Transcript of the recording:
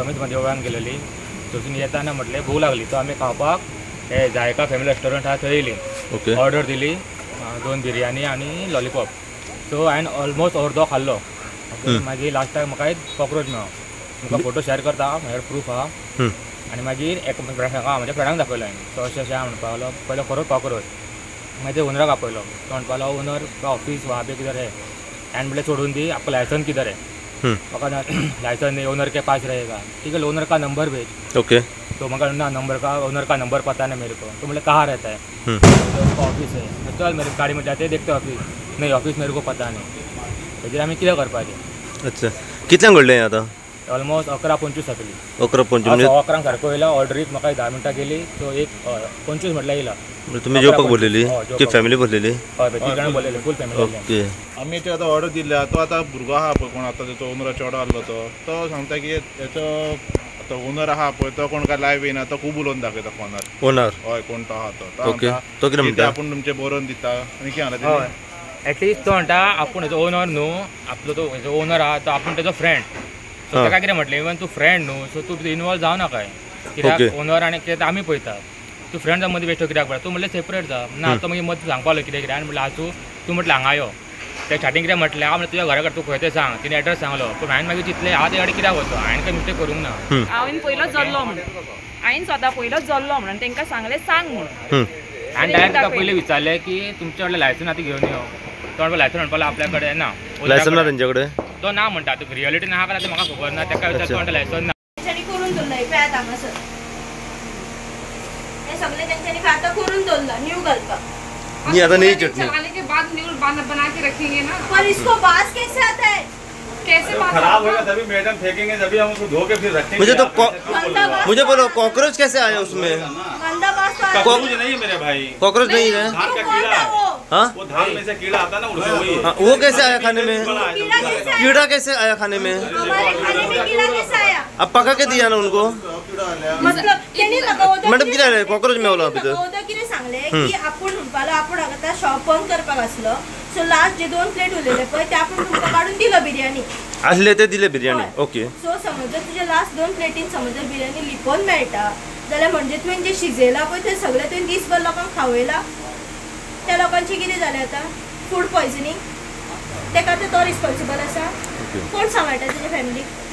समीत देवळान गेलेली. थंयसून येताना म्हटलें भूक लागली, तो आमी खावपाक हे जायका फॅमिली रेस्टॉरंट आहा थंय येयली. ओके. ऑर्डर दिली 2 बिर्याणी आनी लॉलीपॉप. सो हांवें ऑलमोस्ट अर्दो खाल्लो. मागीर लास्टाक म्हाका कॉक्रोच मेळ्ळो. तुमकां फोटो शेअर करता, म्हज्याकडे प्रूफ आहा. आनी मागीर एक म्हाज्या फ्रेंडाक दाखयलो हांवें. तो अशें हांव म्हणपाक लागलो पयलो खरोच कॉक्रोच. मागीर ओनराक आपयलो. तो म्हणपाक लागलो ओनर ऑफिस वहाँ पे किधर है? हांवें म्हणलें सोडून दी, आपका लाइसेंस किधर है? म्हाका लाइसेंस नहीं, ओनर के पास रहेगा. ठीक है, ओनर का नंबर भेज. ओके. तो मगर ना ओनर का नंबर पता नहीं मेरे को. तो बोले कहाँ रहता है? तो ऑफिस है. चल मेरी गाड़ी में जाते देखते ऑफिस. नहीं ऑफिस मेरे को पता नहीं. तेजेर आमी कितें करपाचें? अच्छा, कितल्यांक घडलें हें आतां? ऑलमोस्ट 11:25 जातली. 11:25 म्हणजे 11 सारको येयला. ऑर्डरीक म्हाका 10 मिनटां गेली. सो एक 25 म्हटल्यार येयला. तुम्ही जेवपाक बोललेली की फॅमिली बोललेली? हय, 3 जाणां बोललेले, फूल फॅमिली. ओके. आमी ते आतां ऑर्डर दिल्या. तो आतां भुरगो आहा पळय कोण आतां तेचो ओनरा चेडो आहलो तो सांगता की तेचो तो ओनर आहा पळय तो कोण काय लायव्ह येना, तो खूब उलोवन दाखयता फोनार. ओनर? हय, कोण तो आहा तो. ओके. तो कितें म्हणटा? आपूण तुमचे बरोवन दिता आनी कितें सांगता हय, एटलिस्ट तो म्हणटा आपूण हेजो ओनर न्हू, आपलो तो हेजो ओनर आहा तो आपूण तेजो फ्रेंड. सो ताका कितें म्हटलें इवन तूं फ्रेंड न्हू, सो तूं इनवॉल्व जावं नाकाय. कित्याक ओनर आनी कितें आमी पळयता. तूं फ्रेंड मदीं बेश्टो कित्याक पळय. तूं म्हणलें सेपरेट जा. ना तो मागीर मदीं सांगपाक लागलो कितें कितें. आनी म्हणलें आसूं, तूं म्हटलें हांगा यो. ते स्टार्टींग कितें म्हटलें हांव म्हणलें तुज्या घरा कडेन तूं खंय तें सांग. तिणें एड्रेस सांगलो. पूण हांवें मागीर चिंतलें हांव ते कडेन कित्याक वचो, हांवें काय मिस्टेक करूंक ना. हांवें पयलो जल्लो म्हणून, हांवें स्वता पयलो जल्लो म्हणून तांकां सांगलें सांग म्हणून. हांवें डायरेक्ट ताका पयलीं विचारलें की तुमचे कडेन लायसन आतां घेवन यो. तो म्हणपाक लायसन म्हणपाक आपल्या कडेन ना. लायसन ना तेंचे कडेन? तो ना म्हणटा. तुका रियलिटी ना का ते म्हाका खबर ना. ताका विचारता म्हणटा लायसन ना. तेंच्यांनी करून दवरला पळयात हांगासर. हे सगळे तेंच्यांनी आतां करून दवरला न्यू घालपाक. नहीं आता नहीं चटनी. चलाने के बाद न्यू बना के रखेंगे ना. पर इसको बास कैसे आता है? कैसे बात खराब होगा तभी मैडम फेंकेंगे, तभी हम उसको धो के फिर रखेंगे. मुझे बोलो कॉकरोच कैसे आया उसमें? गंदा बास तो आता कॉकरोच नहीं है मेरे भाई. कॉकरोच नहीं है? धान का कीड़ा है. हाँ, वो धान में से कीड़ा आता है ना, उड़के वही है. वो कैसे आया खाने में? कीड़ा कैसे कीड़ा कैसे आया? आया खाने में? हमारे खाने में कीड़ा कैसे आया? अब पका के दिया ना उनको? मतलब तेणी म्हाका मैडम कितें जालें? कॉकरोच मेवलो भितर. उदक कितें सांगलें की आपूण म्हणपालो आपूण हांगा शॉप बंद करपाक आसलो. सो लास्ट जे 2 प्लेट उरलेले पळय ते आपूण तुमकां काडून दिलो बिर्याणी. आसले ते दिले बिर्याणी. ओके. सो समज जर तुजे लास्ट 2 प्लेटीन समज जर बिर्याणी लिपोवन मेळटा जाल्यार म्हणजे तुवें जे शिजयला पळय ते सगळें तुवें दीसभर लोकांक खावयला. त्या लोकांची कितें जालें आतां? Food poisoning. तेका तो रिस्पॉन्सिबल आसा. कोण सांबाळटा तेजे फॅमिलीक?